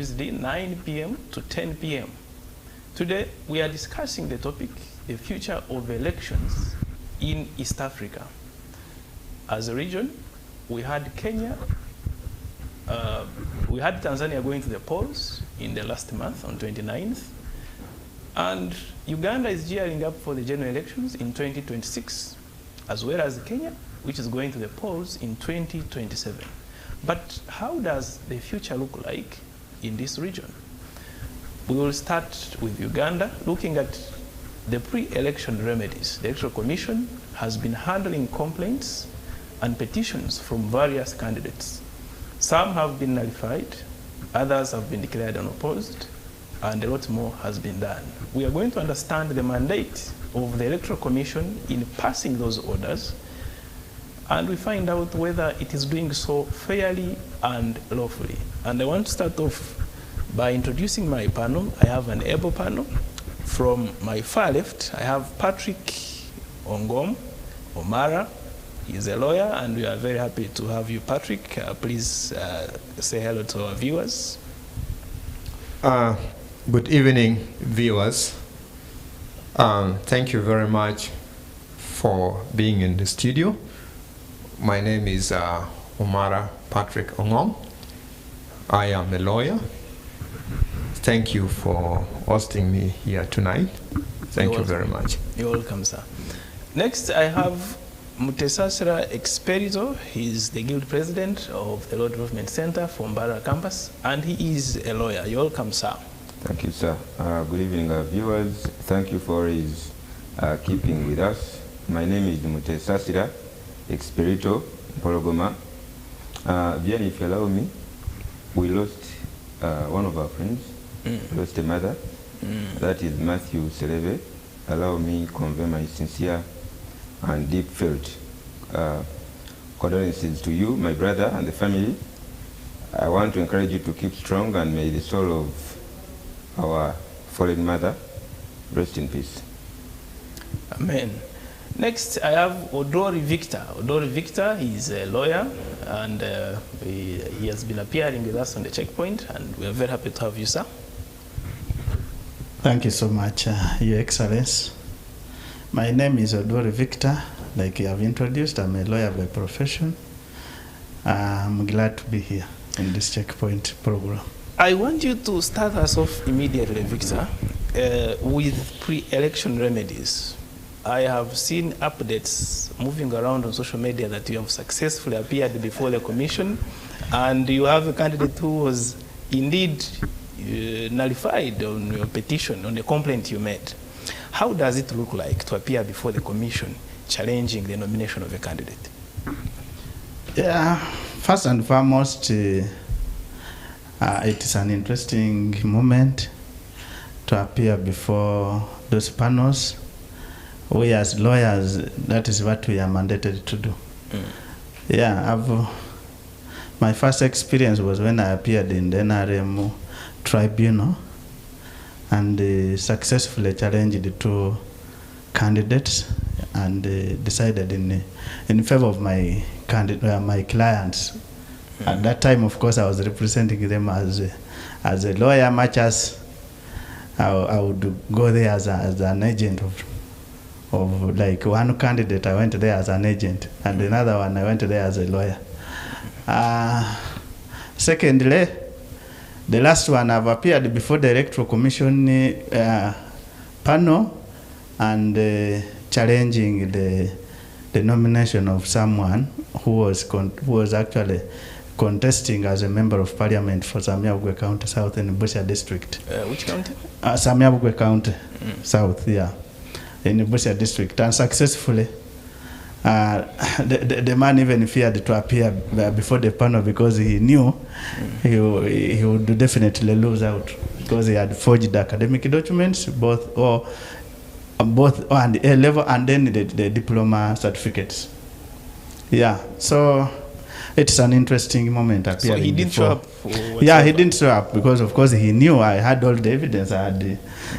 Tuesday, 9 p.m. to 10 p.m. Today, we are discussing the topic, the future of elections in East Africa. As a region, we had Kenya, we had Tanzania going to the polls in the last month on 29th, and Uganda is gearing up for the general elections in 2026, as well as Kenya, which is going to the polls in 2027. But how does the future look like in this region? We will start with Uganda, looking at the pre-election remedies. The Electoral Commission has been handling complaints and petitions from various candidates. Some have been nullified, others have been declared unopposed, and a lot more has been done. We are going to understand the mandate of the Electoral Commission in passing those orders, and we find out whether it is doing so fairly and lawfully. And I want to start off by introducing my panel. I have an able panel. From my far left, I have Patrick Ongom Omara. He's a lawyer, and we are very happy to have you, Patrick. Please say hello to our viewers. Good evening, viewers. Thank you very much for being in the studio. My name is Omara Patrick Ongom. I am a lawyer. Thank you for hosting me here tonight. Thank you very much. You're welcome, sir. Next, I have Mutesasira Expedito. He's the guild president of the Law Development Center from Mbara campus, and he is a lawyer. You're welcome, sir. Thank you, sir. Good evening, viewers. Thank you for his keeping with us. My name is Mutesasira Expedito Pologoma. Bien, if you allow me, we lost one of our friends. Lost a mother. That is Matthew Seleve. Allow me convey my sincere and deep felt condolences to you, my brother, and the family. I want to encourage you to keep strong, and may the soul of our fallen mother rest in peace. Amen. Next, I have Odori Victor. Odori Victor, he's a lawyer, and he has been appearing with us on the checkpoint, and we are very happy to have you, sir. Thank you so much, Your Excellency. My name is Odori Victor. Like you have introduced, I'm a lawyer by profession. I'm glad to be here in this checkpoint program. I want you to start us off immediately, Victor, with pre-election remedies. I have seen updates moving around on social media that you have successfully appeared before the commission, and you have a candidate who was indeed nullified on your petition, on the complaint you made. How does it look like to appear before the commission challenging the nomination of a candidate? Yeah, first and foremost, it is an interesting moment to appear before those panels. We as lawyers, that is what we are mandated to do. Yeah, my first experience was when I appeared in the NRM tribunal and successfully challenged the two candidates and decided in favor of my clients. At that time, of course, I was representing them as a lawyer, much as I would go there as an agent of like one candidate. I went there as an agent, and another one I went there as a lawyer. Secondly, the last one I've appeared before the Electoral Commission panel and challenging the nomination of someone who was actually contesting as a member of parliament for Samiabugwe County South in Busia district. Which county? Samiabugwe County South, yeah, in Busia district, and successfully. The man even feared to appear before the panel because he knew he would definitely lose out because he had forged academic documents, both on the A level and then the diploma certificates. Yeah, so it's an interesting moment appearing. So he didn't show up? Yeah, he didn't show up because, of course, he knew I had all the evidence. I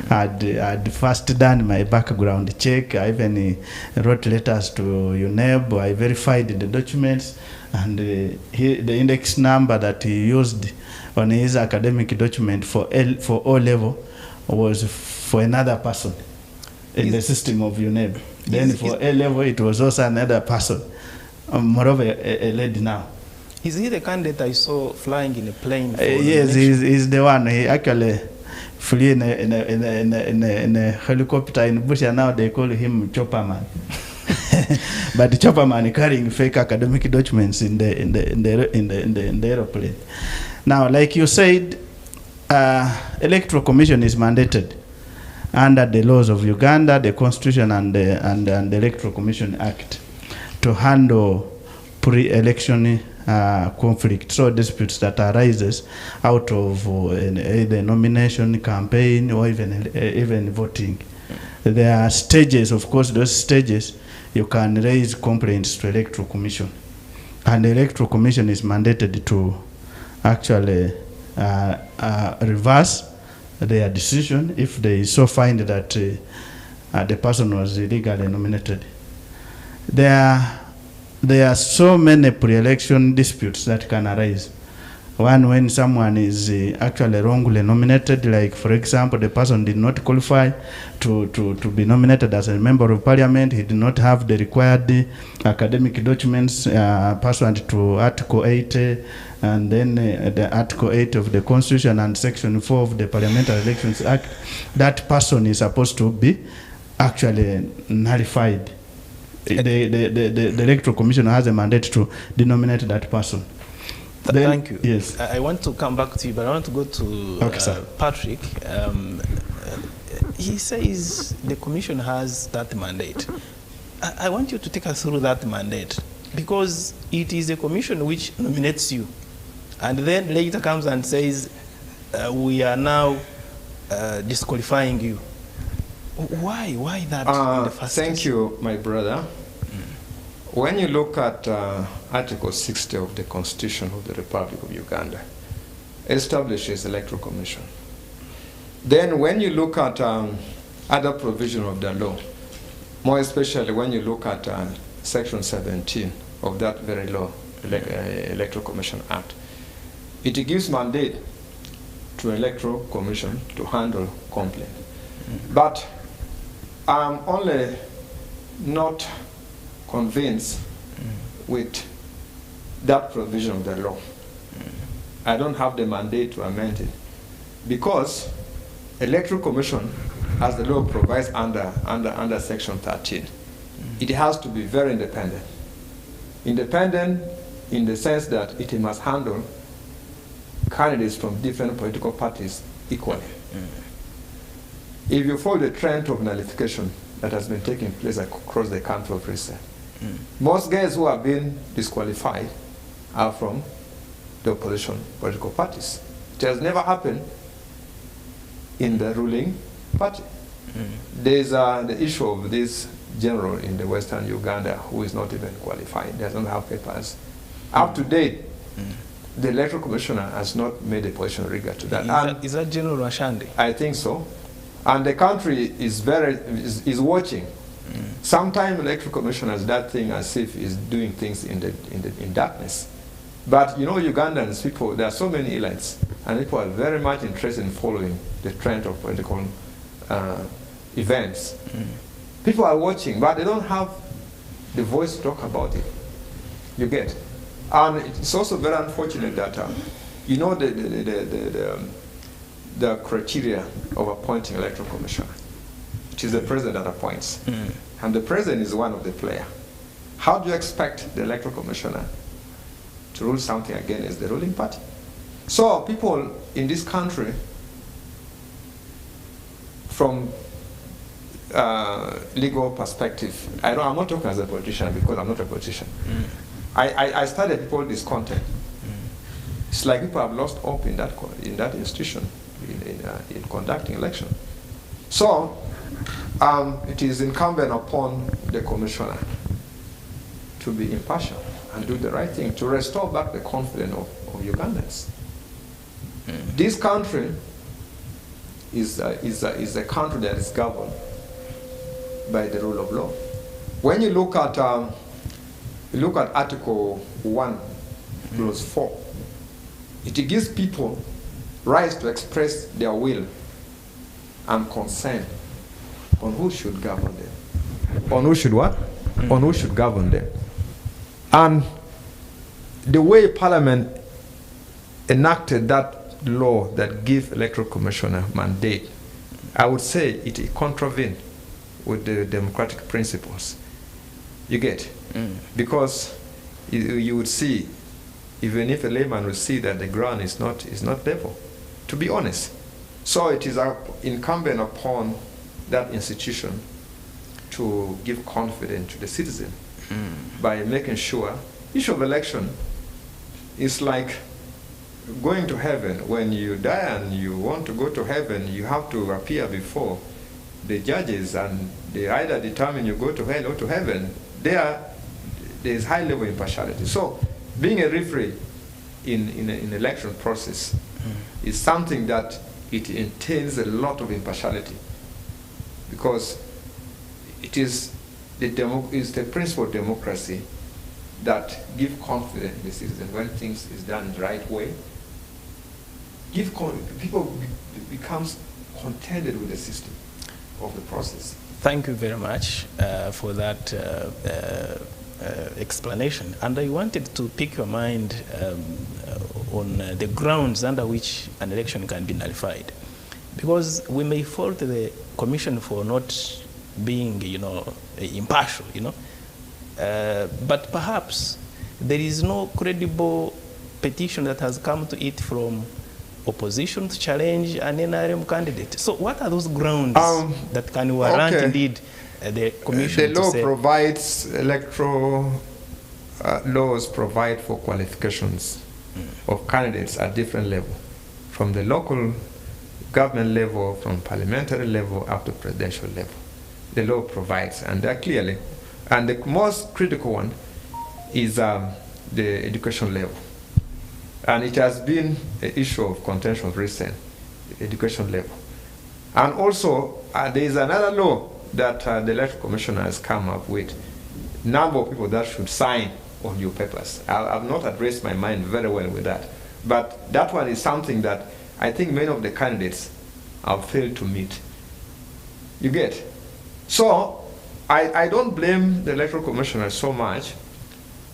had first done my background check. I even wrote letters to UNEB. I verified the documents, and the index number that he used on his academic document for O level was for another person in the system of UNEB. Then for A level, it was also another person. Moreover, a lady now. Is he the candidate I saw flying in a plane? Yes, he's the one. He actually flew in a helicopter in Bush, and now they call him Chopperman. But Chopperman carrying fake academic documents in the aeroplane. Now, like you said, electoral commission is mandated under the laws of Uganda, the Constitution, and the Electoral Commission Act to handle pre-election conflict, so disputes that arises out of either nomination, campaign, or even voting. There are stages, of course, those stages you can raise complaints to Electoral Commission. And the Electoral Commission is mandated to actually reverse their decision if they so find that the person was illegally nominated. There are so many pre-election disputes that can arise. One, when someone is actually wrongly nominated, like for example, the person did not qualify to be nominated as a member of parliament, he did not have the required academic documents pursuant to Article 8 and then the Article 8 of the Constitution and Section 4 of the Parliamentary Elections Act. That person is supposed to be actually nullified. The Electoral Commission has a mandate to denominate that person. Thank you. Yes. I want to come back to you, but I want to go to Patrick. He says the commission has that mandate. I want you to take us through that mandate, because it is the commission which nominates you, and then later comes and says, we are now disqualifying you. Why that in the first Thank place? you, my brother. When you look at Article 60 of the Constitution of the Republic of Uganda, it establishes Electoral Commission. Then when you look at other provision of the law, more especially when you look at Section 17 of that very law, Electoral Commission Act, it gives mandate to Electoral Commission to handle complaint. But I'm only not convinced with that provision of the law. I don't have the mandate to amend it, because Electoral Commission, as the law provides under Section 13, it has to be very independent. Independent in the sense that it must handle candidates from different political parties equally. If you follow the trend of nullification that has been taking place across the country of recent, most guys who have been disqualified are from the opposition political parties. It has never happened in the ruling party. There's the issue of this general in the western Uganda who is not even qualified, doesn't have papers. Up to date, the Electoral Commissioner has not made a position regard to that. Is that General Rashandi? I think so. And the country is watching. Sometimes Electoral Commissioners that thing as if is doing things in darkness. But you know, Ugandans, people, there are so many elites, and people are very much interested in following the trend of political events. People are watching, but they don't have the voice to talk about it. You get? And it's also very unfortunate that, you know, the criteria of appointing Electoral Commissioner. It is the president that appoints. And the president is one of the players. How do you expect the Electoral Commissioner to rule something against the ruling party? So people in this country, from legal perspective, I'm not talking as a politician because I'm not a politician. I study people discontent. It's like people have lost hope in that institution in conducting election. So it is incumbent upon the commissioner to be impartial and do the right thing to restore back the confidence of Ugandans. This country is a country that is governed by the rule of law. When you look at Article 1, Clause 4, it gives people rights to express their will and consent on who should govern them. On who should what? On who should govern them. And the way Parliament enacted that law that gives Electoral Commissioner mandate, I would say it contravened with the democratic principles. You get? Because you would see, even if a layman would see that the ground is not level, to be honest. So it is incumbent upon that institution to give confidence to the citizen by making sure issue of election is like going to heaven. When you die and you want to go to heaven, you have to appear before the judges, and they either determine you go to hell or to heaven. There is high level impartiality. So being a referee in an election process is something that it entails a lot of impartiality, because it is the principle of democracy that give confidence in the citizen when things is done the right way. People becomes contented with the system of the process. Thank you very much for that explanation. And I wanted to pick your mind on the grounds under which an election can be nullified, because we may fault the Commission for not being, impartial, but perhaps there is no credible petition that has come to it from opposition to challenge an NRM candidate. So what are those grounds that can warrant indeed the Commission the law to say... provides, electoral laws provide for qualifications of candidates at different levels, from the local government level, from parliamentary level up to presidential level. The law provides, and they're clearly, and the most critical one is the education level. And it has been an issue of contention recent, education level. And also, there is another law that the Electoral Commission has come up with, number of people that should sign on your papers. I've not addressed my mind very well with that. But that one is something that I think many of the candidates have failed to meet. You get? So, I don't blame the Electoral Commissioner so much,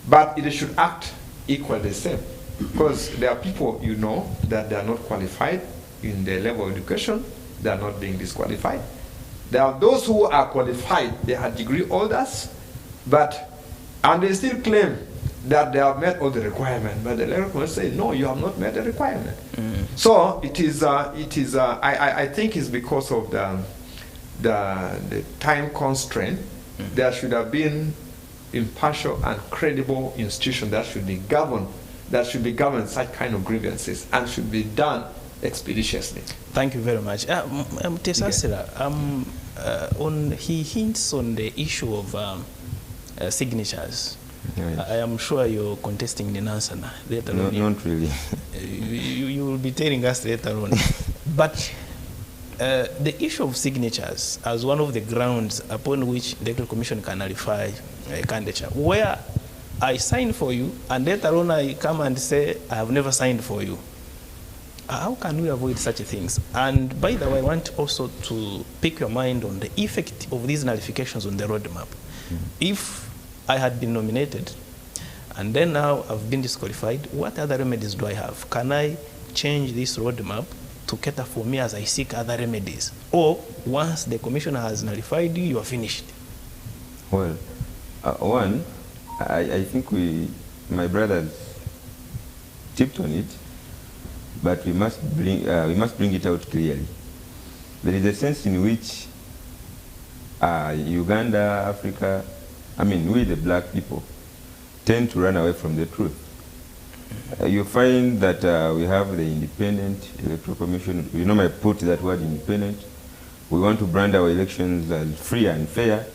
but it should act equally the same. Because there are people that they are not qualified in their level of education, they are not being disqualified. There are those who are qualified, they are degree holders, and they still claim that they have met all the requirements, but the electoral commission say, no, you have not met the requirement. So I think it's because of the time constraint. There should have been impartial and credible institution that should be governed such kind of grievances and should be done expeditiously. Thank you very much. Tesasira, he hints on the issue of signatures. Yes. I am sure you're contesting the answer later on. Not really. You will be telling us later on. But the issue of signatures as one of the grounds upon which the Electoral Commission can nullify a candidature, where I sign for you, and later on I come and say, I have never signed for you. How can we avoid such things? And by the way, I want also to pick your mind on the effect of these nullifications on the roadmap. If I had been nominated, and then now I've been disqualified, what other remedies do I have? Can I change this roadmap to cater for me as I seek other remedies? Or once the commissioner has nullified you, you are finished? Well, one, I think my brothers tipped on it, but we must bring it out clearly. There is a sense in which Uganda, Africa, we the black people, tend to run away from the truth. You find that we have the independent electoral commission. I put that word independent. We want to brand our elections as free and fair.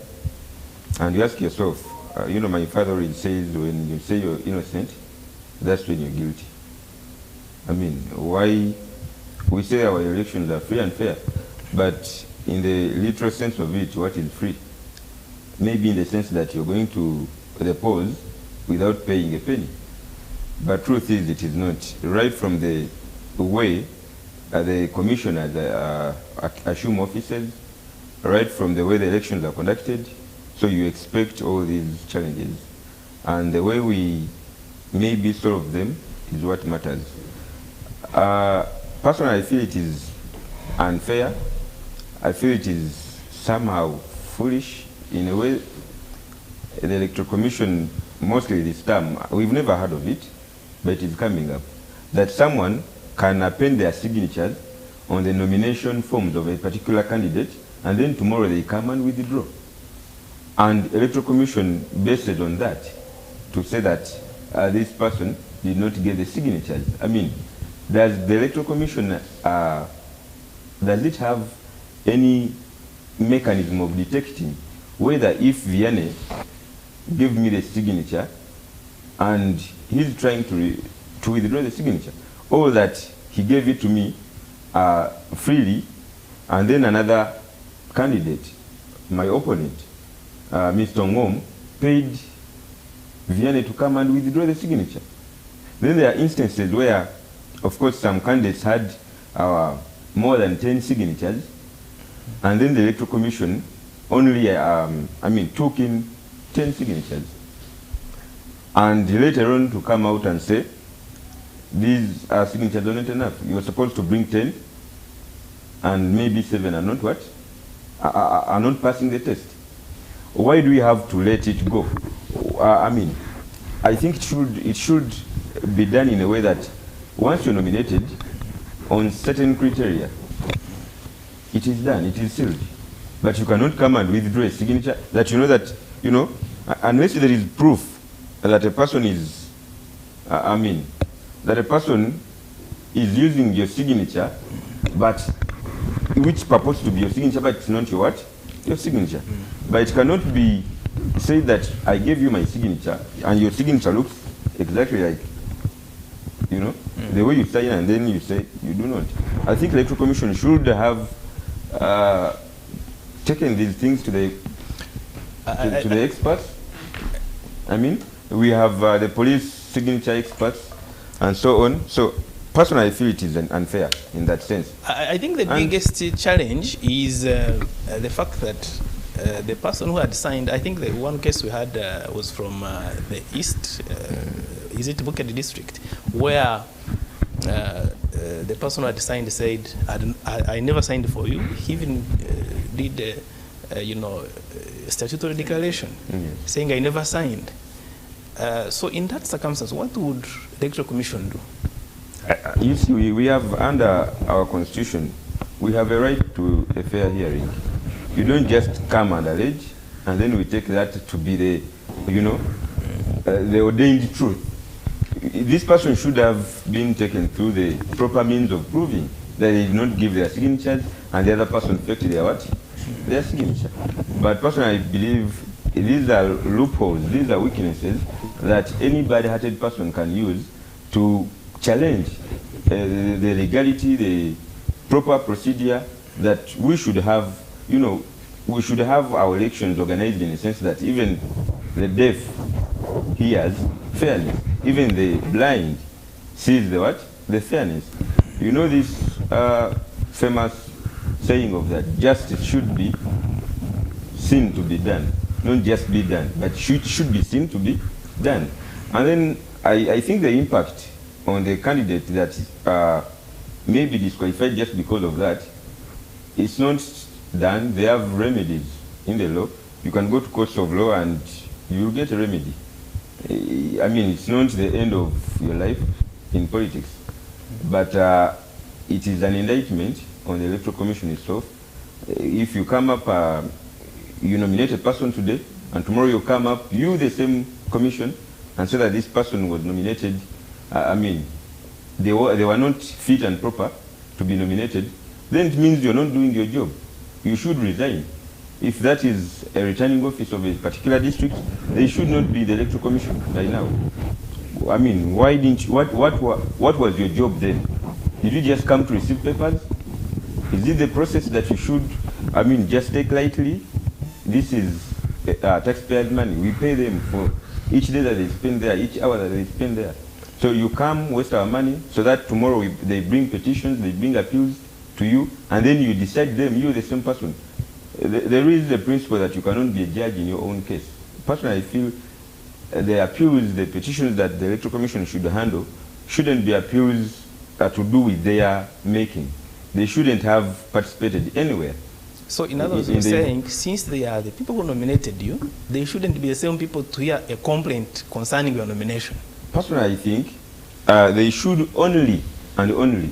And you ask yourself, my father already says, when you say you're innocent, that's when you're guilty. Why we say our elections are free and fair, but in the literal sense of it, what is free? Maybe in the sense that you're going to the polls without paying a penny. But truth is, it is not. Right from the way the commissioners assume offices, right from the way the elections are conducted. So you expect all these challenges. And the way we maybe solve them is what matters. Personally, I feel it is unfair. I feel it is somehow foolish in a way. The Electoral Commission, mostly this term, we've never heard of it, but it is coming up, that someone can append their signatures on the nomination forms of a particular candidate, and then tomorrow they come and withdraw. And Electoral Commission based it on that to say that this person did not get the signatures. I mean, does the Electoral Commission, does it have any mechanism of detecting whether if Vianney gave me the signature and he's trying to withdraw the signature, or that he gave it to me freely, and then another candidate, my opponent, Mr. Ngom, paid Vianney to come and withdraw the signature. Then there are instances where, of course, some candidates had more than 10 signatures, and then the Electoral Commission only, took in 10 signatures. And later on to come out and say, these signatures are not enough. You're supposed to bring 10, and maybe 7 are not what? Are not passing the test. Why do we have to let it go? I think it should be done in a way that once you're nominated on certain criteria, it is done, it is sealed. But you cannot come and withdraw a signature that unless there is proof that a person is, that a person is using your signature, but which purports to be your signature, but it's not your what? Your signature. But it cannot be said that I gave you my signature and your signature looks exactly like, the way you sign, and then you say you do not. I think the Electoral Commission should have taken these things to the experts. We have the police signature experts and so on. So personally, I feel it is unfair in that sense. I think the biggest challenge is the fact that the person who had signed, I think the one case we had was from the east, is it Bukedi district, where the person who had signed said, I never signed for you. He even did a statutory declaration saying I never signed. So in that circumstance, what would the Electoral Commission do? You see, we have under our constitution, we have a right to a fair hearing. You don't just come and allege, and then we take that to be the ordained truth. This person should have been taken through the proper means of proving that they did not give their signatures, and the other person faked their signature. But personally, I believe these are loopholes, these are weaknesses that any bad-hearted person can use to challenge the legality, the proper procedure that we should have. We should have our elections organized in a sense that even the deaf hears fairness, even the blind sees the fairness. This famous saying of that justice should be seen to be done, not just be done, but should be seen to be done. And then I think the impact on the candidate that may be disqualified just because of that, it's not done. They have remedies in the law. You can go to courts of law and you will get a remedy. It's not the end of your life in politics, but it is an indictment on the Electoral Commission itself. If you come up, you nominate a person today, and tomorrow you come up, you the same commission, and say that this person was nominated, they were not fit and proper to be nominated, then it means you're not doing your job. You should resign. If that is a returning office of a particular district, they should not be the Electoral Commission by now. Why didn't you, what was your job then? Did you just come to receive papers? Is it the process that you should, just take lightly? This is taxpayers' money. We pay them for each day that they spend there, each hour that they spend there. So you come, waste our money, so that tomorrow they bring petitions, they bring appeals to you, and then you decide them, you're the same person. There is a principle that you cannot be a judge in your own case. Personally, I feel the appeals, the petitions that the Electoral Commission should handle shouldn't be appeals to do with their making. They shouldn't have participated anywhere. So in other words, you're saying, since they are the people who nominated you, they shouldn't be the same people to hear a complaint concerning your nomination? Personally, I think they should only and only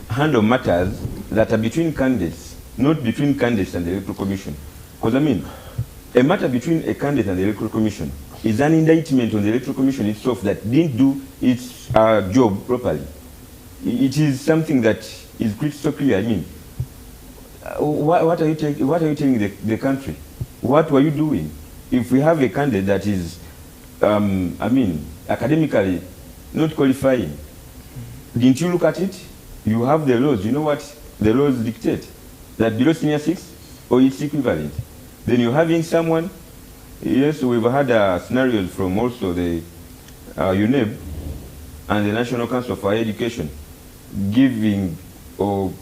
handle matters that are between candidates, not between candidates and the Electoral Commission. Because I mean, a matter between a candidate and the Electoral Commission is an indictment on the Electoral Commission itself that didn't do its job properly. It is something that is crystal clear. I mean, what are you telling the country? What were you doing? If we have a candidate that is, I mean, academically not qualifying, didn't you look at it? You have the laws. You know what the laws dictate? That below senior 6 or its equivalent. Then you're having someone, yes, we've had scenarios from also the UNEB and the National Council for Higher Education giving or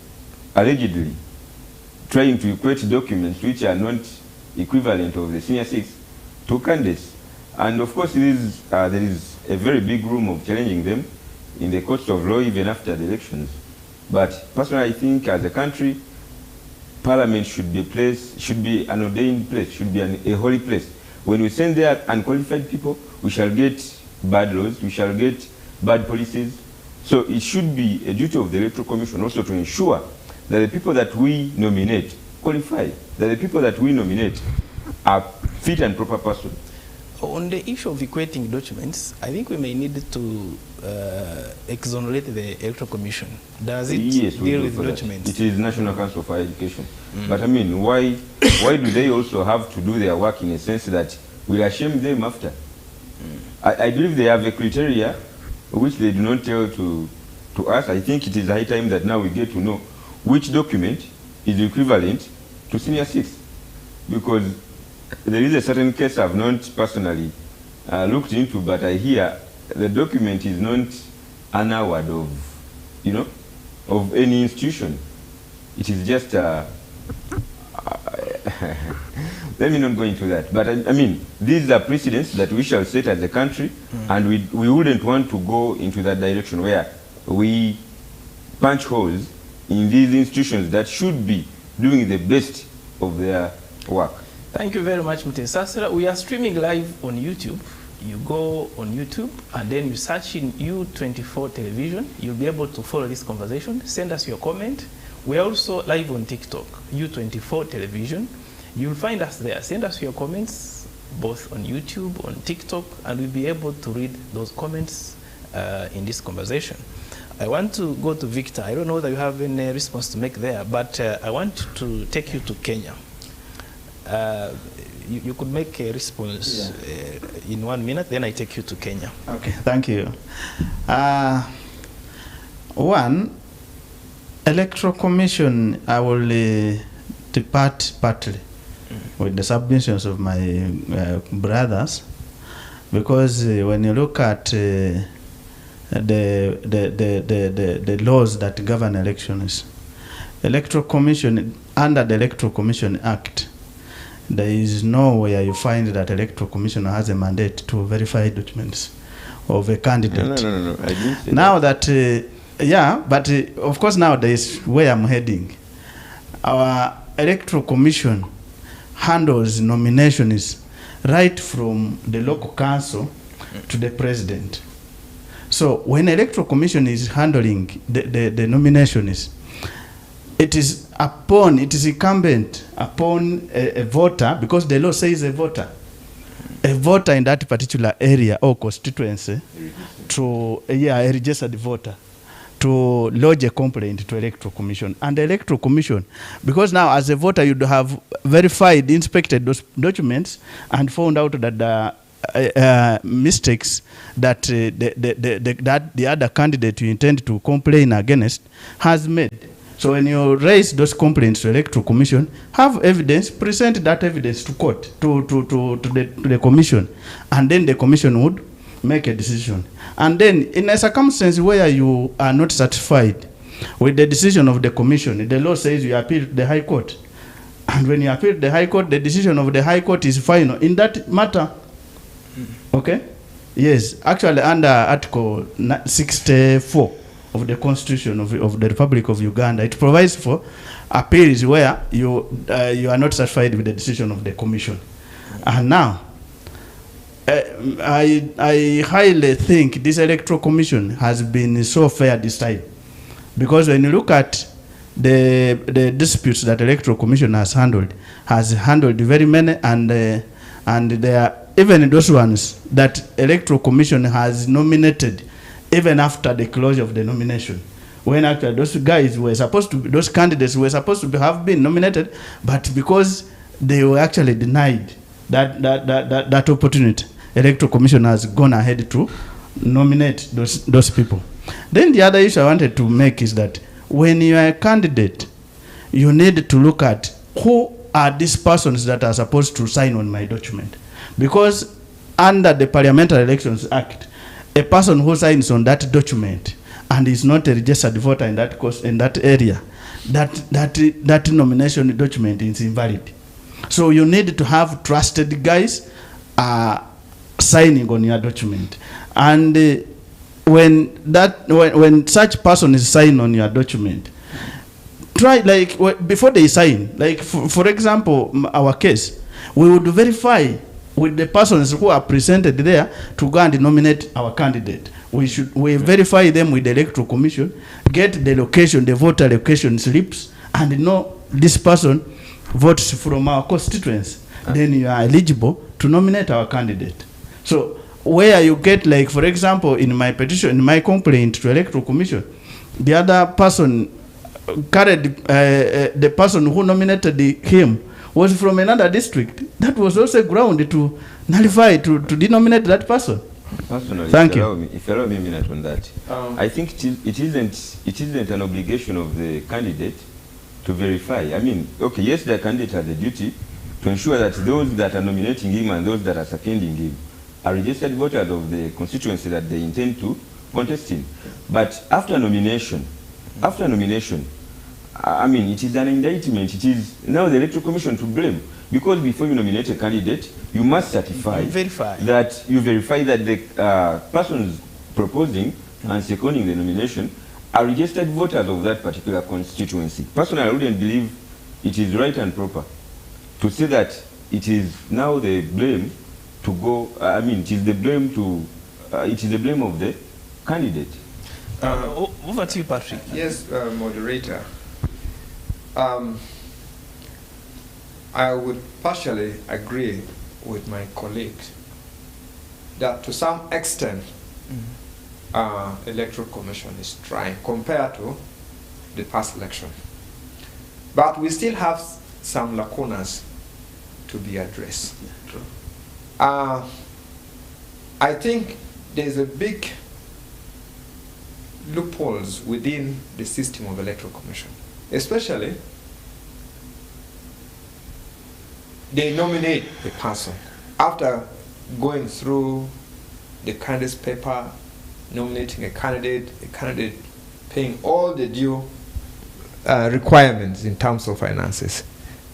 allegedly trying to equate documents which are not equivalent of the senior 6 to candidates. And of course, there is a very big room of challenging them in the courts of law even after the elections. But personally, I think as a country, Parliament should be an ordained place, should be a holy place. When we send there unqualified people, we shall get bad laws, we shall get bad policies. So it should be a duty of the Electoral Commission also to ensure that the people that we nominate qualify, that the people that we nominate are fit and proper persons. On the issue of equating documents, I think we may need to exonerate the Electoral Commission. Does it deal with documents? It is National Council for Education. But I mean, why do they also have to do their work in a sense that we'll shame them after? I believe they have a criteria which they do not tell to us. I think it is high time that now we get to know which document is equivalent to senior 6. Because there is a certain case I've not personally looked into, but I hear the document is not an award of, you know, of any institution. It is just, let me not go into that. But I mean, these are precedents that we shall set as a country, and we wouldn't want to go into that direction where we punch holes in these institutions that should be doing the best of their work. Thank you very much, Mr. Sasra. We are streaming live on YouTube. You go on YouTube and then you search in U24 television. You'll be able to follow this conversation. Send us your comment. We're also live on TikTok, U24 television. You'll find us there. Send us your comments, both on YouTube, on TikTok, and we'll be able to read those comments in this conversation. I want to go to Victor. I don't know whether you have any response to make there, but I want to take you to Kenya. You could make a response in 1 minute, then I take you to Kenya. Okay, thank you. One, Electoral Commission, I will depart partly with the submissions of my brothers, because when you look at the laws that govern elections, Electoral Commission, under the Electoral Commission Act, there is nowhere you find that Electoral Commission has a mandate to verify documents of a candidate. No. I didn't say now that, but of course now there is where I'm heading. Our Electoral Commission handles nominations right from the local council to the president. So when Electoral Commission is handling the nominations, it is incumbent upon a voter, because the law says a voter in that particular area or constituency, to a registered voter, to lodge a complaint to Electoral Commission. And the Electoral Commission, because now as a voter you'd have verified, inspected those documents and found out that the mistakes that the other candidate you intend to complain against has made. So when you raise those complaints to Electoral Commission, have evidence, present that evidence to court, to the Commission, and then the Commission would make a decision. And then in a circumstance where you are not satisfied with the decision of the commission, the law says you appeal to the High Court. And when you appeal to the High Court, the decision of the High Court is final in that matter. Okay? Yes, actually under Article 64 of the Constitution of the Republic of Uganda, it provides for appeals where you are not satisfied with the decision of the commission. And now, I highly think this electoral commission has been so fair this time, because when you look at the disputes that electoral commission has handled very many, and there are even those ones that electoral commission has nominated even after the closure of the nomination, when actually those candidates were supposed to have been nominated, but because they were actually denied that opportunity, electoral commission has gone ahead to nominate those people. Then the other issue I wanted to make is that when you are a candidate, you need to look at who are these persons that are supposed to sign on my document. Because under the Parliamentary Elections Act, a person who signs on that document and is not a registered voter in that area, that nomination document is invalid. So you need to have trusted guys signing on your document. And when such person is signing on your document, try, before they sign, for example, our case, we would verify with the persons who are presented there to go and nominate our candidate. We verify them with the electoral commission, get the location, the voter location slips, and know this person votes from our constituency. Then you are eligible to nominate our candidate. So where you get, for example, in my petition, in my complaint to electoral commission, the other person carried the person who nominated him was from another district. That was also ground to nullify, to denominate that person. Personally, Thank you. If you allow me a minute on that, I think it isn't an obligation of the candidate to verify. I mean, okay, yes, the candidate has a duty to ensure that those that are nominating him and those that are seconding him are registered voters of the constituency that they intend to contest in. But after nomination, I mean, it is an indictment. It is now the electoral commission to blame, because before you nominate a candidate, you must verify that the persons proposing and seconding the nomination are registered voters of that particular constituency. Personally, I wouldn't believe it is right and proper to say that it is now the blame to go. I mean, it is the blame of the candidate. Over to you, Patrick. Yes, moderator. I would partially agree with my colleagues that to some extent electoral commission is trying compared to the past election. But we still have some lacunas to be addressed. Yeah, true. I think there's a big loopholes within the system of electoral commission. Especially, they nominate the person after going through the candidate's paper, nominating a candidate paying all the due requirements in terms of finances.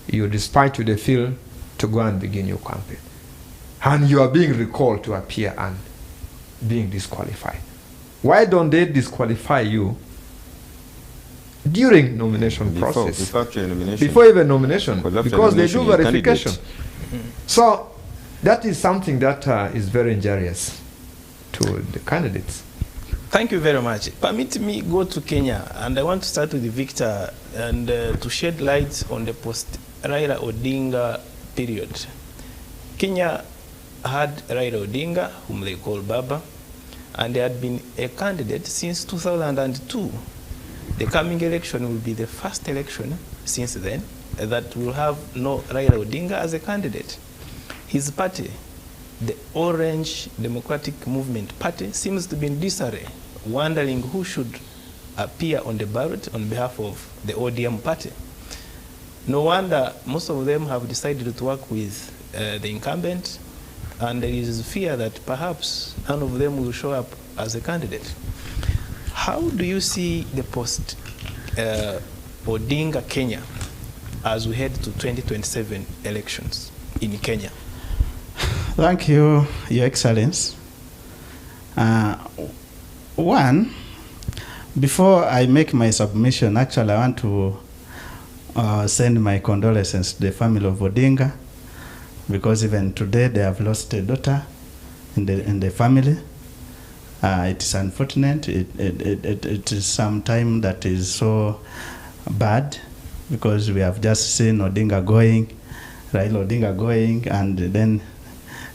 You dispatch to the field to go and begin your campaign. And you are being recalled to appear and being disqualified. Why don't they disqualify you during nomination process? Before even nomination, because they do verification. So that is something that is very injurious to the candidates. Thank you very much. Permit me go to Kenya, and I want to start with Victor and to shed light on the post-Raila Odinga period. Kenya had Raila Odinga, whom they call Baba, and he had been a candidate since 2002. The coming election will be the first election since then that will have no Raila Odinga as a candidate. His party, the Orange Democratic Movement Party, seems to be in disarray, wondering who should appear on the ballot on behalf of the ODM party. No wonder most of them have decided to work with the incumbent and there is fear that perhaps none of them will show up as a candidate. How do you see the post-Odinga Kenya as we head to 2027 elections in Kenya? Thank you, Your Excellency. One, before I make my submission, actually I want to send my condolences to the family of Odinga, because even today they have lost a daughter in the family. It is unfortunate. It is some time that is so bad, because we have just seen Odinga going, Raila Odinga going, and then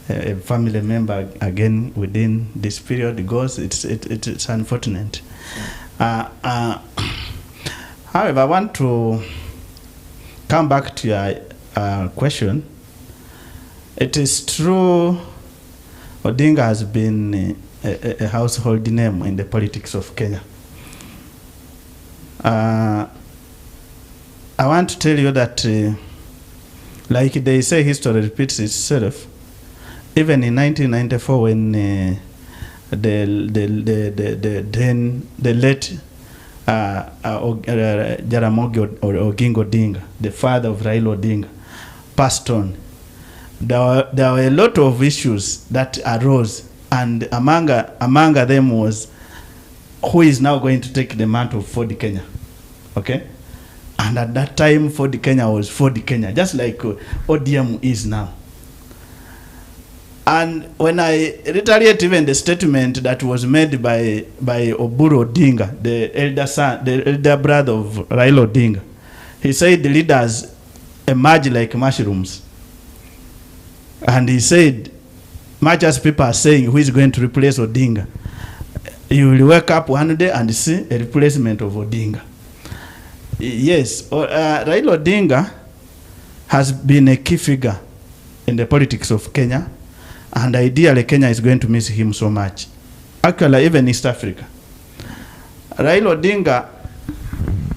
a family member again within this period goes. It's unfortunate. However, I want to come back to your question. It is true Odinga has been a household name in the politics of Kenya. I want to tell you that, like they say, history repeats itself. Even in 1994, when the late Jaramogi Oginga Odinga, the father of Raila Odinga, passed on, there were a lot of issues that arose, and among them was who is now going to take the mantle of Ford Kenya. Okay? And at that time, Ford Kenya was Ford Kenya, just like ODM is now. And when I reiterate even the statement that was made by Oburu Odinga, the elder brother of Raila Odinga, he said the leaders emerge like mushrooms. And he said, much as people are saying who is going to replace Odinga, you will wake up one day and see a replacement of Odinga. Yes, Raila Odinga has been a key figure in the politics of Kenya, and ideally Kenya is going to miss him so much. Actually, even East Africa. Raila Odinga,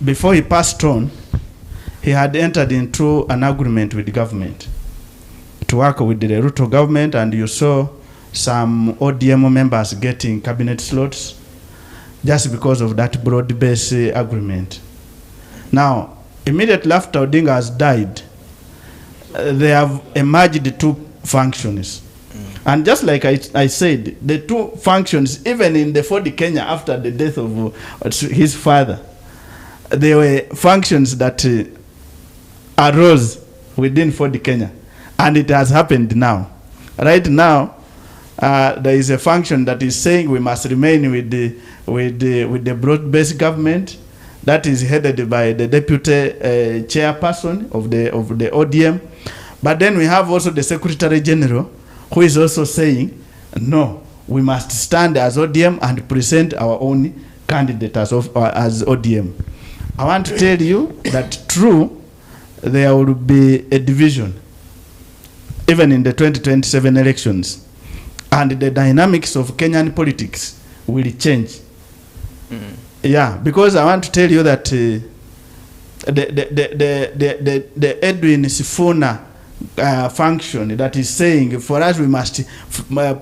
before he passed on, he had entered into an agreement with the government to work with the Ruto government, and you saw some ODM members getting cabinet slots just because of that broad-based agreement. Now, immediately after Odinga has died, they have emerged two functions. And just like I said, the two functions, even in the Ford Kenya after the death of his father, there were functions that arose within Ford Kenya. And it has happened now. Right now, there is a function that is saying we must remain with the broad-based government that is headed by the deputy chairperson of the ODM. But then we have also the Secretary General, who is also saying, no, we must stand as ODM and present our own candidate as ODM. I want to tell you that true, there will be a division, even in the 2027 elections, and the dynamics of Kenyan politics will change. Yeah, because I want to tell you that the Edwin Sifuna function that is saying for us we must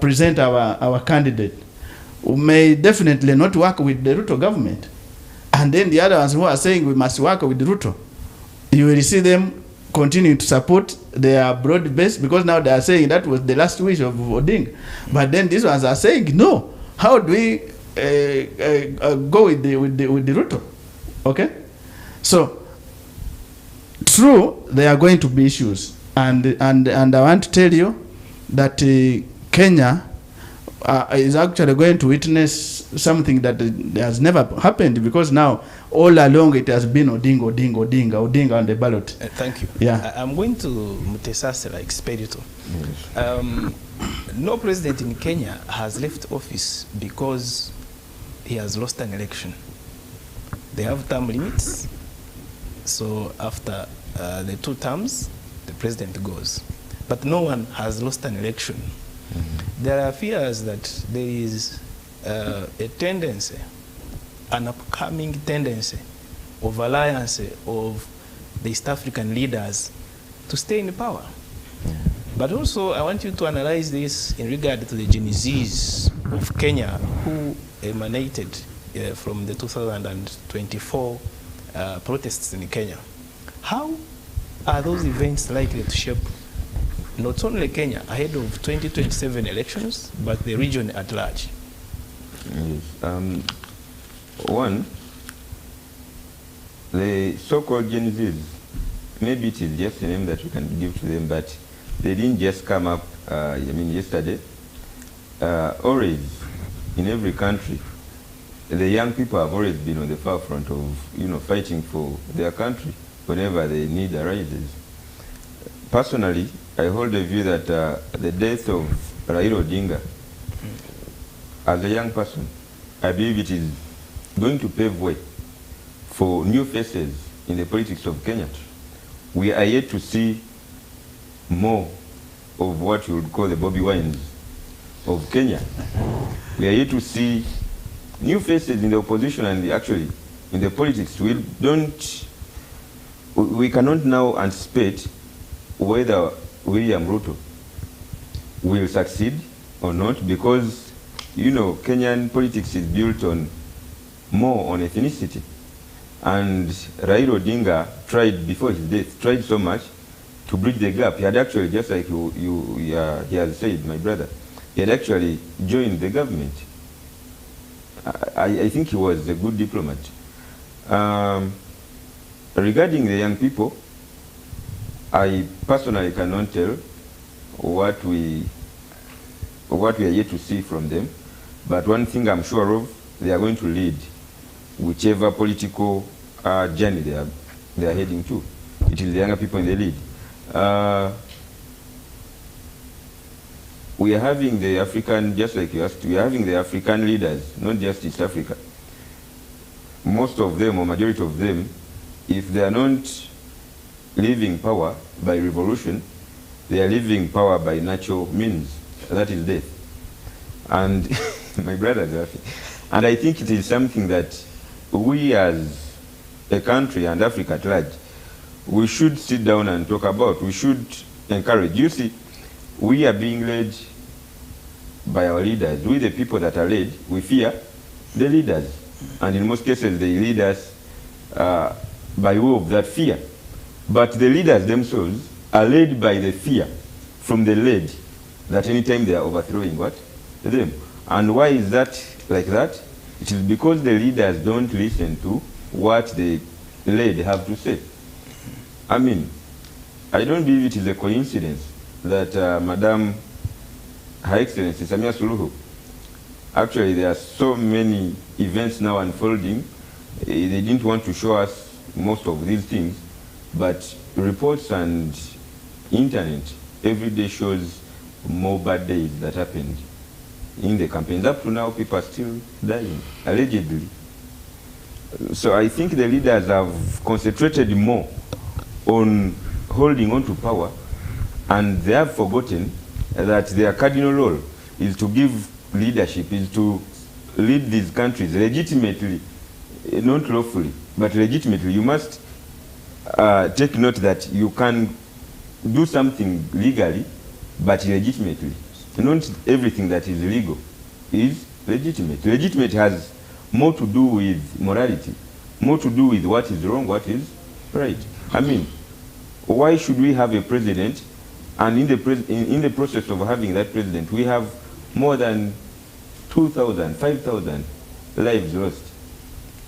present our candidate may definitely not work with the Ruto government. And then the other ones who are saying we must work with Ruto, you will see them continue to support their broad base, because now they are saying that was the last wish of Odinga. But then these ones are saying, no, how do we go with the Ruto? Okay? So, true, there are going to be issues. And I want to tell you that Kenya is actually going to witness something that has never happened, because now all along it has been Odinga on the ballot. Thank you. Yeah. I'm going to Mutesasela Expedito. No president in Kenya has left office because he has lost an election. They have term limits. So after the 2 terms, the president goes. But no one has lost an election. There are fears that there is a tendency, an upcoming tendency of alliance of the East African leaders to stay in power. But also, I want you to analyze this in regard to the Genesis of Kenya who emanated from the 2024 protests in Kenya. How are those events likely to shape not only Kenya ahead of 2027 elections, but the region at large? Yes. One, the so-called Genesis, maybe it is just a name that we can give to them, but they didn't just come up, yesterday. Always, in every country, the young people have always been on the forefront of, fighting for their country whenever the need arises. Personally, I hold the view that the death of Raila Odinga, as a young person, I believe it is going to pave way for new faces in the politics of Kenya. We are yet to see more of what you would call the Bobby Wines of Kenya. We are yet to see new faces in the opposition and actually in the politics. We cannot now anticipate whether William Ruto will succeed or not, because Kenyan politics is built on more on ethnicity. And Raila Odinga tried before his death, tried so much to bridge the gap. He had actually, just like he has said, my brother, he had actually joined the government. I think he was a good diplomat. Regarding the young people, I personally cannot tell what we are yet to see from them. But one thing I'm sure of, they are going to lead whichever political journey they are heading to. It is the younger people in the lead. We are having the African, just like you asked, we are having the African leaders, not just East Africa. Most of them, or majority of them, if they are not leaving power by revolution, they are leaving power by natural means. That is death. And my brother, and I think it is something that we as a country and Africa at large, we should sit down and talk about. We should encourage. You see, we are being led by our leaders. We, the people that are led, we fear the leaders. And in most cases, they lead us by way of that fear. But the leaders themselves are led by the fear from the led, that anytime they are overthrowing what? Them. And why is that like that? It is because the leaders don't listen to what the led have to say. I mean, I don't believe it is a coincidence that Madam Her Excellency Samia Suluhu, actually there are so many events now unfolding. They didn't want to show us most of these things, but reports and internet every day shows more bad days that happened in the campaigns. Up to now, people are still dying, allegedly. So I think the leaders have concentrated more on holding on to power, and they have forgotten that their cardinal role is to give leadership, is to lead these countries legitimately, not lawfully, but legitimately. You must take note that you can do something legally, but legitimately. Not everything that is legal is legitimate. Legitimate has more to do with morality, more to do with what is wrong, what is right. I mean, why should we have a president, and in the process of having that president, we have more than 2,000, 5,000 lives lost?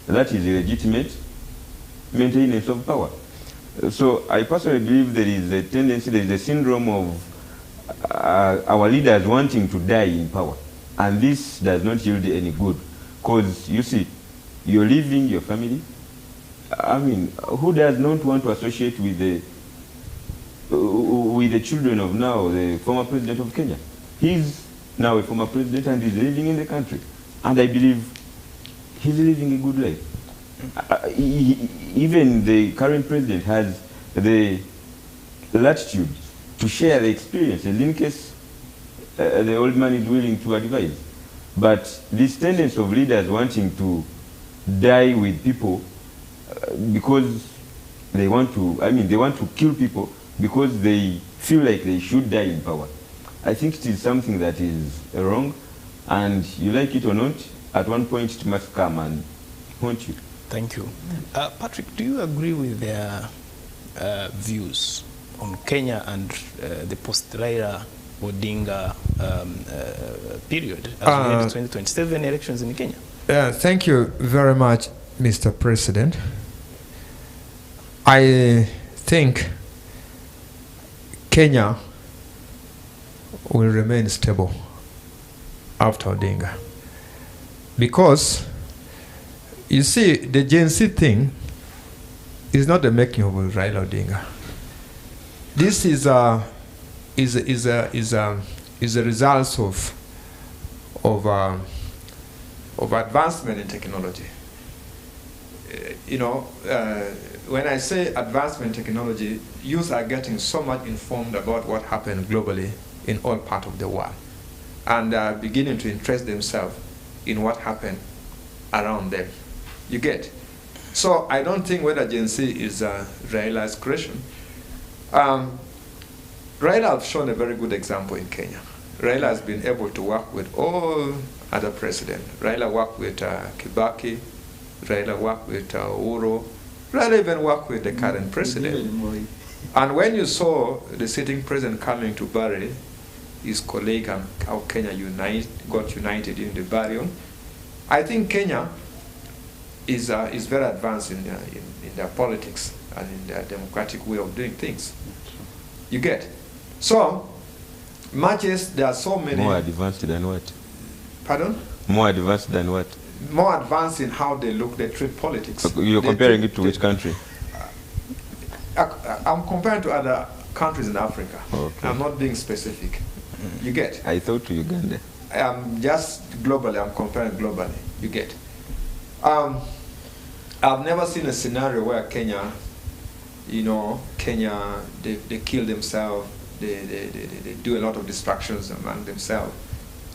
That is illegitimate maintenance of power. So I personally believe there is a tendency, there is a syndrome of our leaders wanting to die in power. And this does not yield any good. Because, you see, you're leaving your family. I mean, who does not want to associate with the children of now the former president of Kenya? He's now a former president and he's living in the country. And I believe he's living a good life. Even the current president has the latitude to share the experiences in case the old man is willing to advise. But this tendency of leaders wanting to die with people because they want to, they want to kill people because they feel like they should die in power. I think it is something that is wrong, and you like it or not, at one point it must come, and won't you? Thank you. Patrick, do you agree with their views on Kenya and the post-Raila Odinga period as we head to 2027 elections in Kenya? Thank you very much, Mr. President. I think Kenya will remain stable after Odinga. Because, you see, the Gen Z thing is not the making of Raila Odinga. This is a result of advancement in technology. When I say advancement in technology, youth are getting so much informed about what happened globally in all parts of the world, and are beginning to interest themselves in what happened around them. You get? So I don't think whether Gen Z is Raila's creation. Raila has shown a very good example in Kenya. Raila has been able to work with all other presidents. Raila worked with Kibaki, Raila worked with Uhuru, Raila even worked with the current president. And when you saw the sitting president coming to bury his colleague and how Kenya got united in the burial, I think Kenya is very advanced in their politics and in their democratic way of doing things. You get? So, matches, there are so many... More advanced than what? Pardon? More advanced than what? More advanced in how they treat politics. You're comparing it to which country? I'm comparing to other countries in Africa. Okay. I'm not being specific. You get? I thought to Uganda. I'm just globally, I'm comparing globally. You get? I've never seen a scenario where Kenya, they kill themselves, they do a lot of distractions among themselves.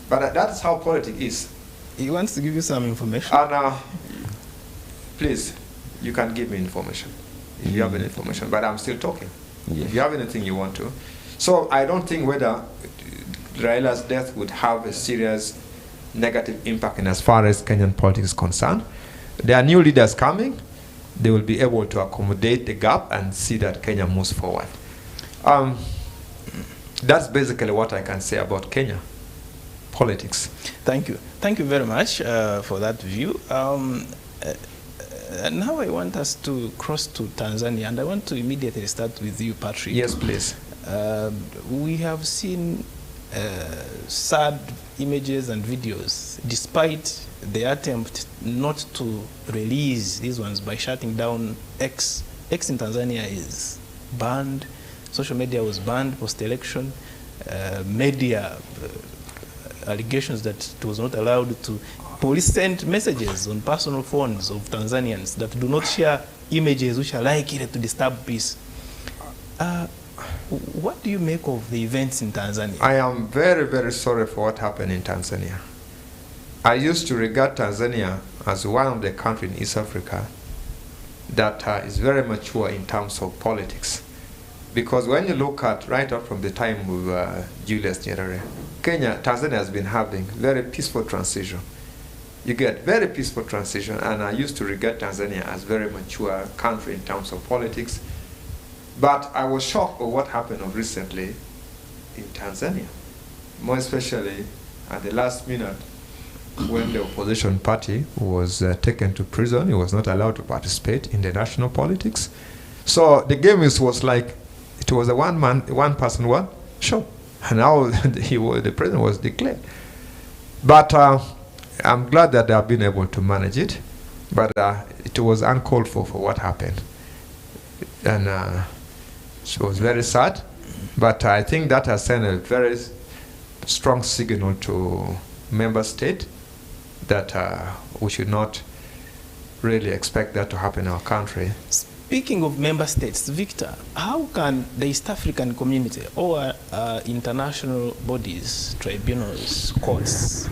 But that's how politics is. He wants to give you some information. And please, you can give me information if you have any information, but I'm still talking. Yes. If you have anything you want to. So I don't think whether Raila's death would have a serious negative impact in as far as Kenyan politics is concerned. There are new leaders coming. They will be able to accommodate the gap and see that Kenya moves forward. That's basically what I can say about Kenya politics. Thank you. Thank you very much for that view. Now I want us to cross to Tanzania, and I want to immediately start with you, Patrick. Yes, please. We have seen sad images and videos, despite the attempt not to release these ones by shutting down X. X in Tanzania is banned. Social media was banned post-election. Media allegations that it was not allowed to. Police sent messages on personal phones of Tanzanians that do not share images which are likely to disturb peace. What do you make of the events in Tanzania? I am very, very sorry for what happened in Tanzania. I used to regard Tanzania as one of the countries in East Africa that is very mature in terms of politics. Because when you look at right up from the time of Julius Nyerere, Tanzania has been having very peaceful transition. You get very peaceful transition, and I used to regard Tanzania as very mature country in terms of politics. But I was shocked at what happened recently in Tanzania, more especially at the last minute when the opposition party was taken to prison. He was not allowed to participate in the national politics. So the game was like, it was a one person show. And now the president was declared. But I'm glad that they have been able to manage it. But it was uncalled for what happened. And it was very sad. But I think that has sent a very strong signal to member states that we should not really expect that to happen in our country. Speaking of member states, Victor, how can the East African community or international bodies, tribunals, courts,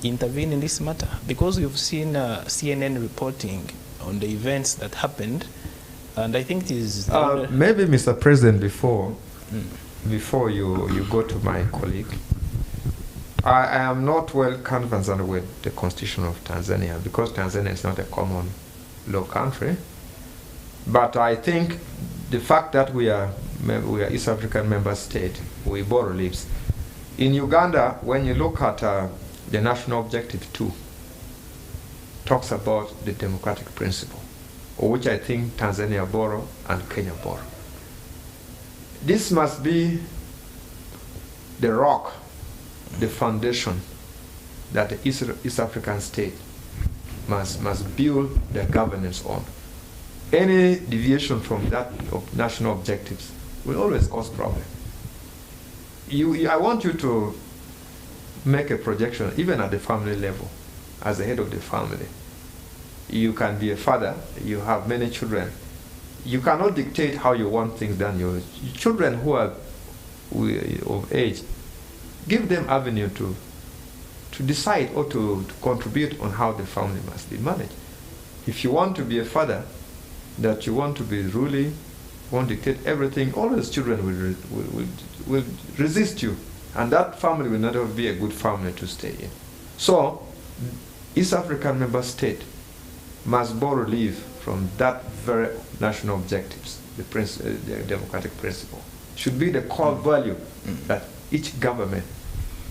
intervene in this matter? Because we've seen CNN reporting on the events that happened, and I think it is... maybe, Mr. President, before before you go to my colleague, I am not well conversant with the constitution of Tanzania because Tanzania is not a common law country. But I think the fact that we are East African member state, we borrow leaves. In Uganda, when you look at the national objective 2, talks about the democratic principle, which I think Tanzania borrow and Kenya borrow. This must be the rock, the foundation that the East African state must build their governance on. Any deviation from that national objectives will always cause problem. I want you to make a projection, even at the family level, as the head of the family. You can be a father, you have many children. You cannot dictate how you want things done. Your children who are of age, give them avenue to decide or to contribute on how the family must be managed. If you want to be a father, that you want to be ruling, won't dictate everything, all those children will resist you. And that family will never be a good family to stay in. So, East African member state must borrow leave from that very national objectives, the democratic principle. Should be the core value that each government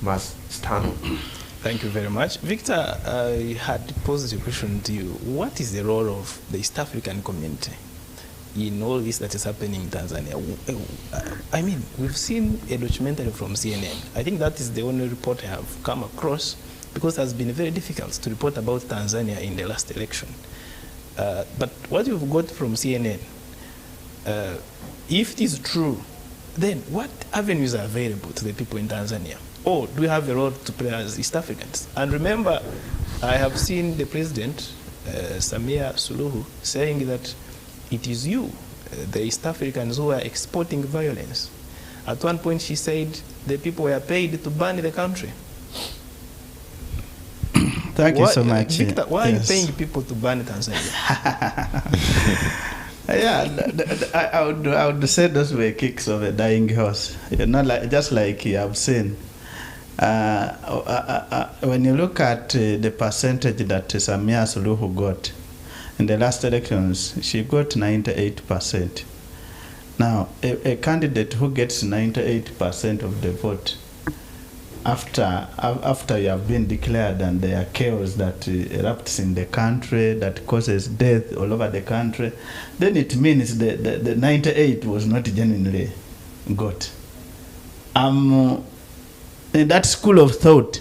must stand on. Thank you very much. Victor, I had posed a question to you. What is the role of the East African community in all this that is happening in Tanzania? I mean, we've seen a documentary from CNN. I think that is the only report I have come across, because it has been very difficult to report about Tanzania in the last election. But what you've got from CNN, if it is true, then what avenues are available to the people in Tanzania? Or do we have a role to play as East Africans? And remember, I have seen the President, Suluhu, saying that it is you, the East Africans, who are exporting violence. At one point she said the people were paid to burn the country. Thank you so much. Victor, why are you paying people to burn Tanzania? Yeah, I would say those were kicks of a dying horse. Not like, just like you have seen. When you look at the percentage that Samia Suluhu got in the last elections, she got 98%. Now, a candidate who gets 98% of the vote after you have been declared and there are chaos that erupts in the country, that causes death all over the country, then it means the 98 was not genuinely got. In that school of thought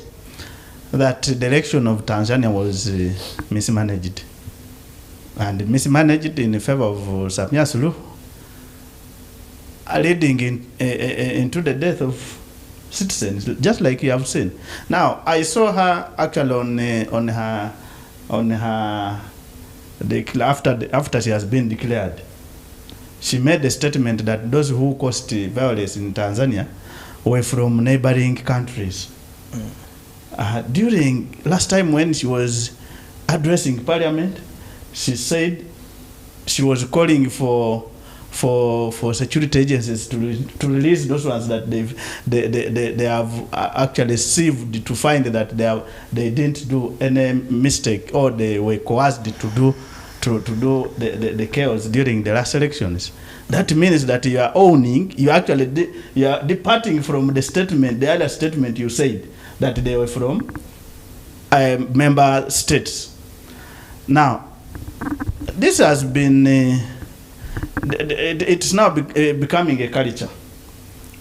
that the election of Tanzania was mismanaged, and mismanaged in favor of Samia Suluhu, leading into the death of citizens, just like you have seen. Now, I saw her actually after she has been declared, she made a statement that those who caused violence in Tanzania were from neighboring countries. During last time when she was addressing Parliament, she said she was calling for security agencies to release those ones that they have actually sieved, to find that they didn't do any mistake or they were coerced to do the chaos during the last elections. That means that you are owning, you are departing from the other statement you said that they were from member states. Now, this has been, it's now becoming a culture,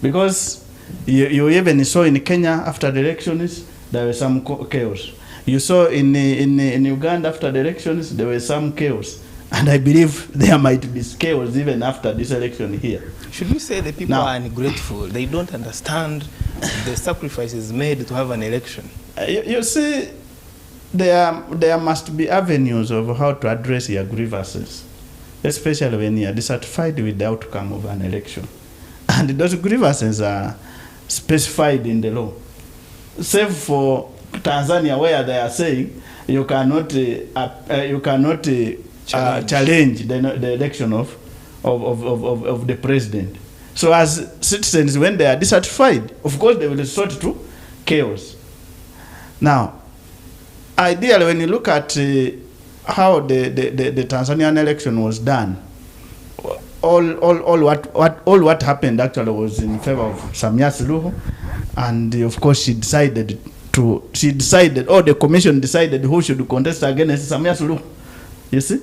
because you even saw in Kenya after the elections there was some chaos. You saw in Uganda after the elections there was some chaos. And I believe there might be chaos even after this election here. Should we say the people are ungrateful? They don't understand the sacrifices made to have an election. You see, there must be avenues of how to address your grievances, especially when you are dissatisfied with the outcome of an election. And those grievances are specified in the law. Save for Tanzania, where they are saying you cannot challenge the election of the president. So as citizens, when they are dissatisfied, of course they will resort to chaos. Now, ideally, when you look at how the Tanzanian election was done, all what happened actually was in favor of Samia Suluhu, and of course the commission decided who should contest against Samia Suluhu. You see,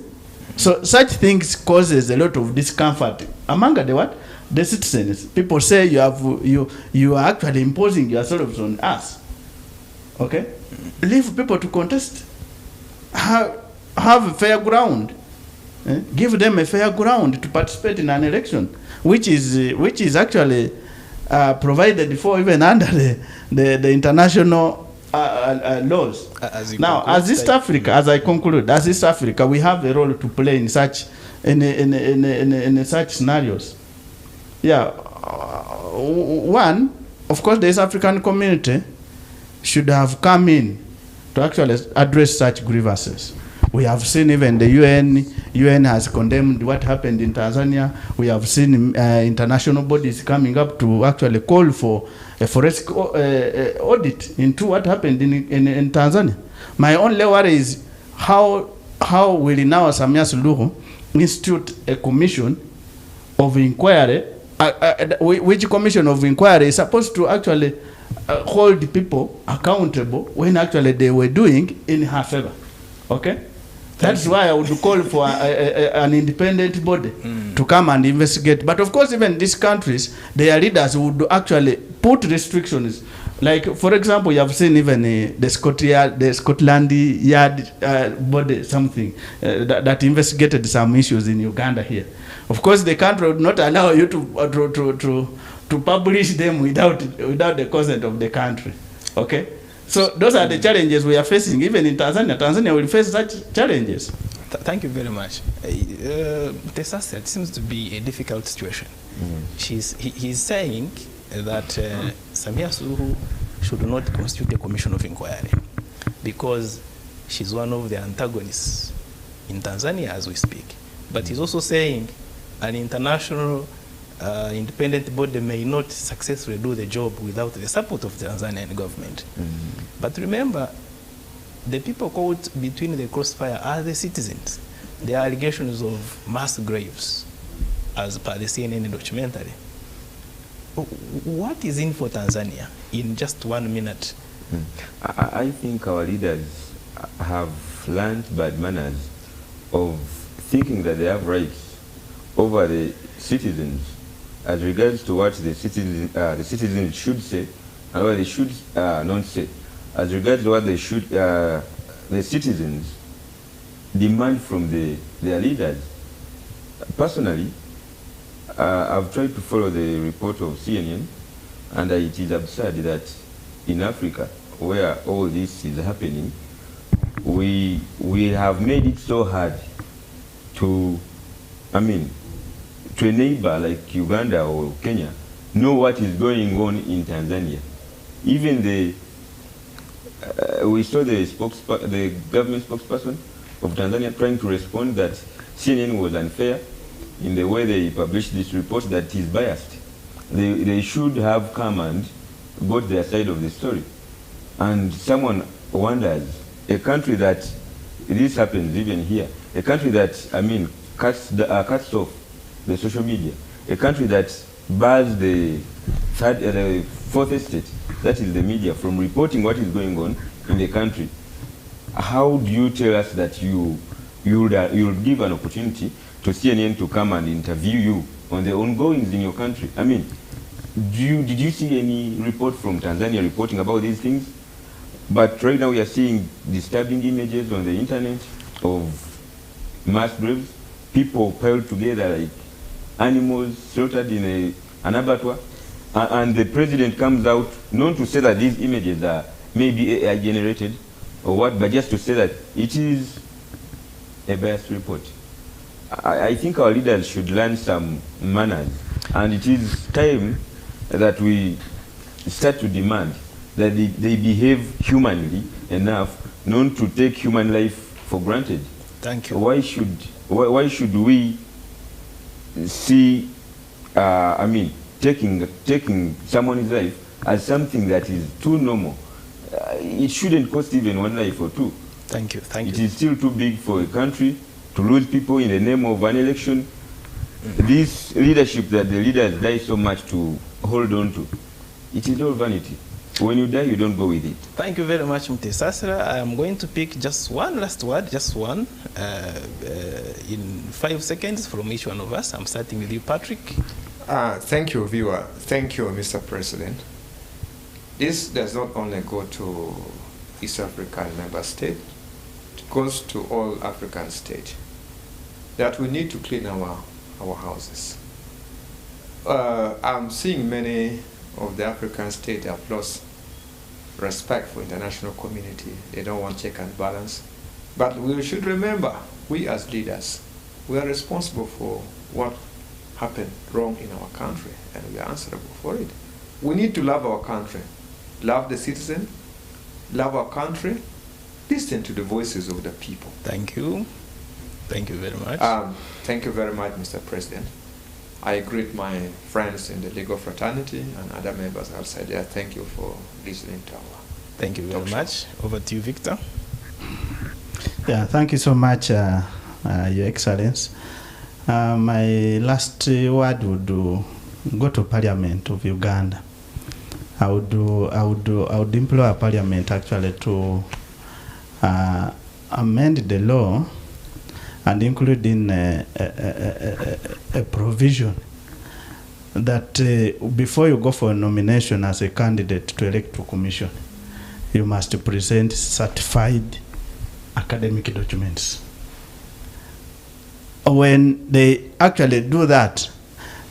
so such things causes a lot of discomfort among the citizens. People say you are actually imposing yourselves on us. Okay, leave people to contest. Have a fair ground. Give them a fair ground to participate in an election, which is actually provided for even under the international laws. Now, as East Africa, as I conclude, as East Africa, we have a role to play in such such scenarios. Yeah, one, of course, the East African community should have come in to actually address such grievances. We have seen even the UN has condemned what happened in Tanzania. We have seen international bodies coming up to actually call for a forensic audit into what happened in Tanzania. My only worry is how will now Samia Suluhu institute a commission of inquiry, which commission of inquiry is supposed to actually hold people accountable when actually they were doing in her favor. Okay? That's why I would call for an independent body to come and investigate. But of course, even these countries, their leaders would actually put restrictions. Like, for example, you have seen even the Scotland Yard body, something that investigated some issues in Uganda here. Of course, the country would not allow you to publish them without the consent of the country. Okay? So those are the challenges we are facing. Even in Tanzania, Tanzania will face such challenges. Thank you very much. Tesasa, it seems to be a difficult situation. He's saying that Samia Suluhu should not constitute a commission of inquiry because she's one of the antagonists in Tanzania as we speak. But he's also saying an international independent body may not successfully do the job without the support of the Tanzanian government. But remember, the people caught between the crossfire are the citizens. There are allegations of mass graves, as per the CNN documentary. What is in for Tanzania in just 1 minute? I think our leaders have learned bad manners of thinking that they have rights over the citizens as regards to what the citizens should say and what they should not say. As regards to what they should, the citizens demand from their leaders. Personally, I've tried to follow the report of CNN, and it is absurd that in Africa, where all this is happening, we have made it so hard to a neighbor like Uganda or Kenya know what is going on in Tanzania. Even we saw the government spokesperson of Tanzania trying to respond that CNN was unfair in the way they published this report, that is biased. They should have come and got their side of the story. And someone wonders, a country that, this happens even here, a country that, cuts off the social media, a country that bars the fourth estate, that is the media, from reporting what is going on in the country. How do you tell us that you'll give an opportunity to CNN to come and interview you on the ongoings in your country? Did you see any report from Tanzania reporting about these things? But right now we are seeing disturbing images on the internet of mass graves, people piled together like animals slaughtered in an abattoir, and the president comes out not to say that these images are maybe AI generated or what, but just to say that it is a biased report. I think our leaders should learn some manners, and it is time that we start to demand that they behave humanly enough not to take human life for granted. Thank you. Why should we see, taking someone's life as something that is too normal. It shouldn't cost even one life or two. Thank you. Thank you. It is still too big for a country to lose people in the name of an election. This leadership that the leaders die so much to hold on to, it is all vanity. When you die, you don't go with it. Thank you very much, Mutesasira. I am going to pick just one last word, just one, in 5 seconds from each one of us. I'm starting with you, Patrick. Thank you, viewer. Thank you, Mr. President. This does not only go to East African member states, it goes to all African states, that we need to clean our houses. I'm seeing many of the African states have lost respect for international community. They don't want check and balance. But we should remember, we as leaders, we are responsible for what happened wrong in our country, and we are answerable for it. We need to love our country, love the citizen, love our country, listen to the voices of the people. Thank you. Thank you very much. Thank you very much, Mr. President. I greet my friends in the legal fraternity and other members outside there. Thank you for listening to our Thank you very much. Over to you, Victor. Yeah, thank you so much, Your Excellency. My last word would go to Parliament of Uganda. I would implore Parliament actually to amend the law and include in a provision that before you go for a nomination as a candidate to electoral commission, you must present certified academic documents. When they actually do that,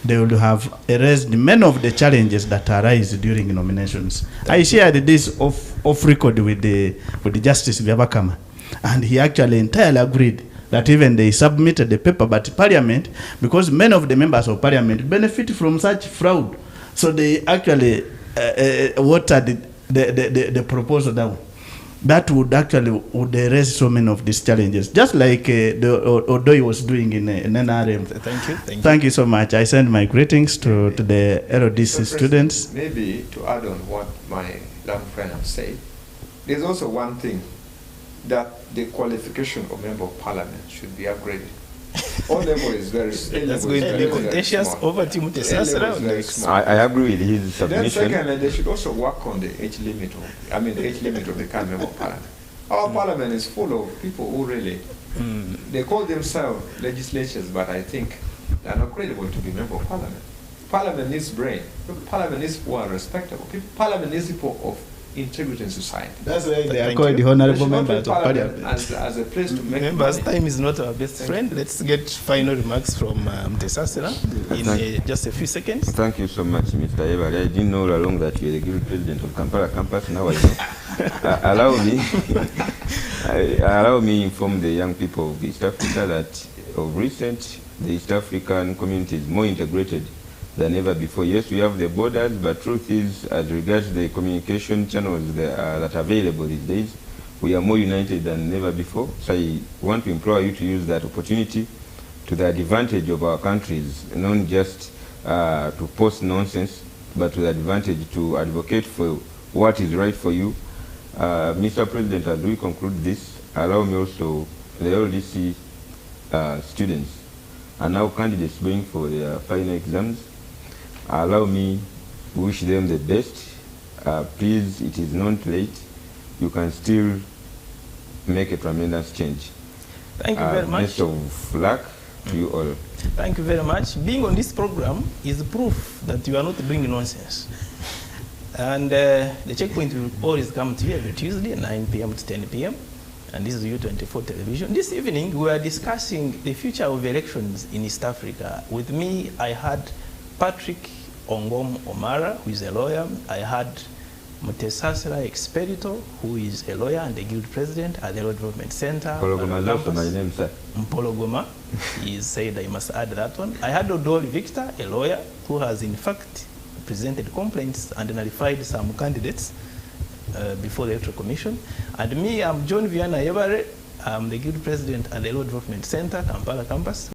they will have erased many of the challenges that arise during nominations. I shared this off record with the Justice Vyabakama, and he actually entirely agreed that even they submitted the paper, but Parliament, because many of the members of Parliament benefit from such fraud, so they actually watered the proposal down. That would actually erase so many of these challenges, just like Odoi was doing in NRM. Thank you so much. I send my greetings to the LDC students. Maybe to add on what my young friend has said, there's also one thing, that the qualification of member of parliament should be upgraded. All level is very small. That's going to be contentious. Over to Mutesasira. I agree with his submission. Then secondly, they should also work on the age limit of the current member of parliament. Our parliament is full of people who really, they call themselves legislatures, but I think they are not credible to be member of parliament. Parliament needs brain. Parliament needs people who are respectable. Parliament needs people of integrity in society. That's why they are called the honorable members of Parliament. As a place to make members, time is not our best friend. Let's get final remarks from Mutesasira in just a few seconds. Thank you so much, Mr. Ebali. I didn't know all along that you were the guild president of Kampala campus. Now I know. Allow me inform the young people of East Africa that of recent, the East African community is more integrated than ever before. Yes, we have the borders, but truth is, as regards the communication channels that are available these days, we are more united than ever before. So I want to implore you to use that opportunity to the advantage of our countries, not just to post nonsense, but to the advantage to advocate for what is right for you. Mr. President, as we conclude this, allow me also, the LDC students are now candidates going for their final exams. Allow me to wish them the best. Please, it is not late. You can still make a tremendous change. Thank you very much. Best of luck to you all. Thank you very much. Being on this program is proof that you are not doing nonsense. And the checkpoint will always come to you every Tuesday, 9 p.m. to 10 p.m. And this is U24 television. This evening, we are discussing the future of elections in East Africa. With me, I had Patrick Ongom Omara, who is a lawyer. I had Mutesasira Expedito, who is a lawyer and the guild president at the Law Development Center. Mpologoma is also my name, sir. Mpologoma. He said I must add that one. I had Odoli Victor, a lawyer, who has in fact presented complaints and nullified some candidates before the Electoral Commission. And me, I'm John Viana Yebare. I'm the guild president at the Law Development Center, Kampala campus.